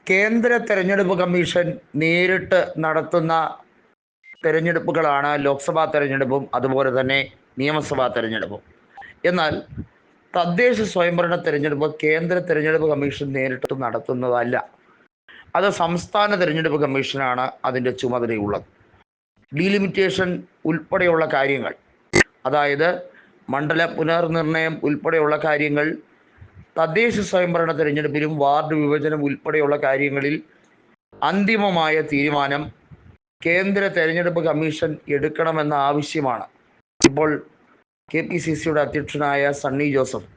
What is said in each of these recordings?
കേന്ദ്ര തെരഞ്ഞെടുപ്പ് കമ്മീഷൻ നേരിട്ട് നടത്തുന്ന തെരഞ്ഞെടുപ്പുകളാണ് ലോക്സഭാ തെരഞ്ഞെടുപ്പും അതുപോലെ തന്നെ നിയമസഭാ തെരഞ്ഞെടുപ്പും. എന്നാൽ തദ്ദേശ സ്വയംഭരണ തെരഞ്ഞെടുപ്പ് കേന്ദ്ര തെരഞ്ഞെടുപ്പ് കമ്മീഷൻ നേരിട്ട് നടത്തുന്നതല്ല. അത് സംസ്ഥാന തെരഞ്ഞെടുപ്പ് കമ്മീഷനാണ് അതിൻ്റെ ചുമതലയുള്ളത്. ഡീലിമിറ്റേഷൻ ഉൾപ്പെടെയുള്ള കാര്യങ്ങൾ, അതായത് മണ്ഡല പുനർനിർണയം ഉൾപ്പെടെയുള്ള കാര്യങ്ങൾ, തദ്ദേശ സ്വയംഭരണ തെരഞ്ഞെടുപ്പിലും വാർഡ് വിഭജനം ഉൾപ്പെടെയുള്ള കാര്യങ്ങളിൽ അന്തിമമായ തീരുമാനം കേന്ദ്ര തെരഞ്ഞെടുപ്പ് കമ്മീഷൻ എടുക്കണമെന്ന ആവശ്യമാണ് ഇപ്പോൾ KPCCയുടെ അധ്യക്ഷനായ സണ്ണി ജോസഫ്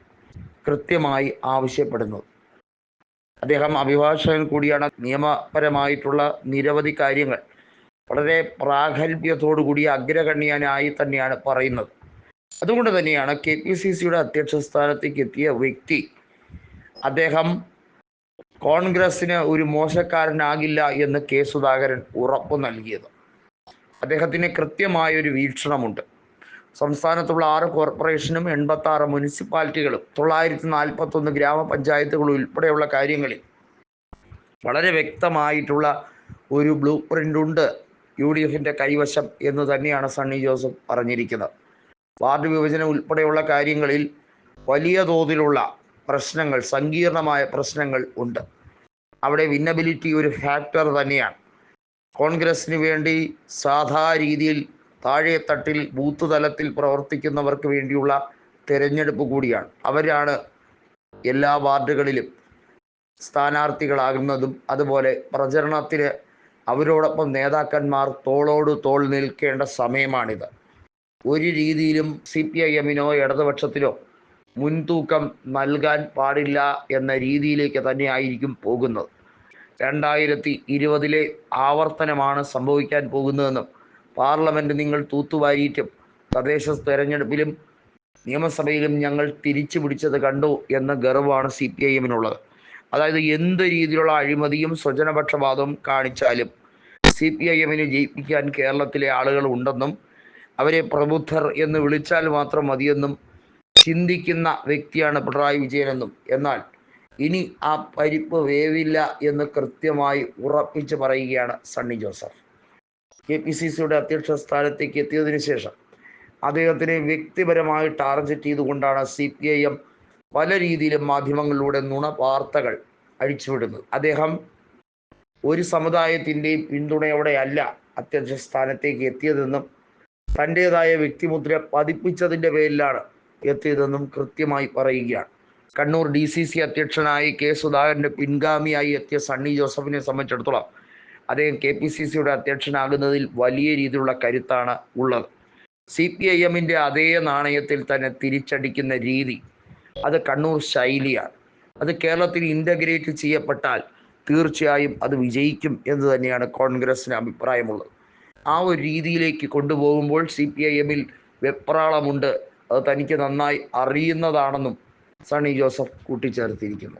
കൃത്യമായി ആവശ്യപ്പെടുന്നത്. അദ്ദേഹം അഭിഭാഷകൻ കൂടിയാണ്. നിയമപരമായിട്ടുള്ള നിരവധി കാര്യങ്ങൾ വളരെ പ്രാഗൽഭ്യത്തോടുകൂടി അഗ്രഗണ്യനായി തന്നെയാണ് പറയുന്നത്. അതുകൊണ്ട് തന്നെയാണ് KPCCയുടെ അധ്യക്ഷ സ്ഥാനത്തേക്ക് എത്തിയ വ്യക്തി അദ്ദേഹം കോൺഗ്രസിന് ഒരു മോശക്കാരനാകില്ല എന്ന് K. സുധാകരൻ ഉറപ്പു നൽകിയത്. അദ്ദേഹത്തിന് കൃത്യമായൊരു വീക്ഷണമുണ്ട്. സംസ്ഥാനത്തുള്ള 6 കോർപ്പറേഷനും 86 മുനിസിപ്പാലിറ്റികളും 941 ഗ്രാമപഞ്ചായത്തുകളും ഉൾപ്പെടെയുള്ള കാര്യങ്ങളിൽ വളരെ വ്യക്തമായിട്ടുള്ള ഒരു ബ്ലൂ പ്രിൻ്റ് ഉണ്ട് UDFിൻ്റെ കൈവശം എന്ന് തന്നെയാണ് സണ്ണി ജോസഫ് പറഞ്ഞിരിക്കുന്നത്. വാർഡ് വിഭജനം ഉൾപ്പെടെയുള്ള കാര്യങ്ങളിൽ വലിയ തോതിലുള്ള പ്രശ്നങ്ങൾ, സങ്കീർണമായ പ്രശ്നങ്ങൾ ഉണ്ട്. അവിടെ വിന്നബിലിറ്റി ഒരു ഫാക്ടർ തന്നെയാണ്. കോൺഗ്രസിന് വേണ്ടി സാധാ രീതിയിൽ താഴെത്തട്ടിൽ ബൂത്ത് തലത്തിൽ പ്രവർത്തിക്കുന്നവർക്ക് വേണ്ടിയുള്ള തിരഞ്ഞെടുപ്പ് കൂടിയാണ്. അവരാണ് എല്ലാ വാർഡുകളിലും സ്ഥാനാർത്ഥികളാകുന്നതും അതുപോലെ പ്രചരണത്തിന് അവരോടൊപ്പം നേതാക്കന്മാർ തോളോട് തോൾ നിൽക്കേണ്ട സമയമാണിത്. ഒരു രീതിയിലും CPIMനോ ഇടതുപക്ഷത്തിനോ മുൻതൂക്കം നൽകാൻ പാടില്ല എന്ന രീതിയിലേക്ക് തന്നെയായിരിക്കും പോകുന്നത്. 2020 ആവർത്തനമാണ് സംഭവിക്കാൻ പോകുന്നതെന്നും പാർലമെൻറ്റ് നിങ്ങൾ തൂത്തുവാരിയിട്ടും തദ്ദേശ തെരഞ്ഞെടുപ്പിലും നിയമസഭയിലും ഞങ്ങൾ തിരിച്ചു പിടിച്ചത് കണ്ടു എന്ന ഗർവമാണ് CPIMനുള്ളത്. അതായത് എന്ത് രീതിയിലുള്ള അഴിമതിയും സ്വജനപക്ഷപാതവും കാണിച്ചാലും CPIMനെ ജയിപ്പിക്കാൻ കേരളത്തിലെ ആളുകൾ ഉണ്ടെന്നും അവരെ പ്രബുദ്ധർ എന്ന് വിളിച്ചാൽ മാത്രം മതിയെന്നും ചിന്തിക്കുന്ന വ്യക്തിയാണ് പിണറായി വിജയനെന്നും, എന്നാൽ ഇനി ആ പരിപ്പ് വേവില്ല എന്ന് കൃത്യമായി ഉറപ്പിച്ച് പറയുകയാണ് സണ്ണി ജോസഫ്. KPCCയുടെ അധ്യക്ഷ സ്ഥാനത്തേക്ക് എത്തിയതിനു ശേഷം അദ്ദേഹത്തിനെ വ്യക്തിപരമായി ടാർഗറ്റ് ചെയ്തുകൊണ്ടാണ് CPIM പല രീതിയിലും മാധ്യമങ്ങളിലൂടെ നുണ വാർത്തകൾ അഴിച്ചുവിടുന്നത്. അദ്ദേഹം ഒരു സമുദായത്തിൻ്റെയും പിന്തുണയോടെ അല്ല അധ്യക്ഷ സ്ഥാനത്തേക്ക് എത്തിയതെന്നും തൻ്റേതായ വ്യക്തിമുദ്ര പതിപ്പിച്ചതിൻ്റെ പേരിലാണ് എത്തിയതെന്നും കൃത്യമായി പറയുകയാണ്. കണ്ണൂർ DCC അധ്യക്ഷനായി K. സുധാകരൻ്റെ പിൻഗാമിയായി എത്തിയ സണ്ണി ജോസഫിനെ സംബന്ധിച്ചിടത്തോളം അദ്ദേഹം KPCCയുടെ അധ്യക്ഷനാകുന്നതിൽ വലിയ രീതിയിലുള്ള കരുത്താണ് ഉള്ളത്. CPIMൻ്റെ അതേ നാണയത്തിൽ തന്നെ തിരിച്ചടിക്കുന്ന രീതി അത് കണ്ണൂർ ശൈലിയാണ്. അത് കേരളത്തിൽ ഇൻ്റഗ്രേറ്റ് ചെയ്യപ്പെട്ടാൽ തീർച്ചയായും അത് വിജയിക്കും എന്ന് തന്നെയാണ് കോൺഗ്രസിന് അഭിപ്രായമുള്ളത്. ആ ഒരു രീതിയിലേക്ക് കൊണ്ടുപോകുമ്പോൾ CPIMൽ വെപ്രാളമുണ്ട്. അത് തനിക്ക് നന്നായി അറിയുന്നതാണെന്നും സണ്ണി ജോസഫ് കൂട്ടിച്ചേർത്തിരിക്കുന്നു.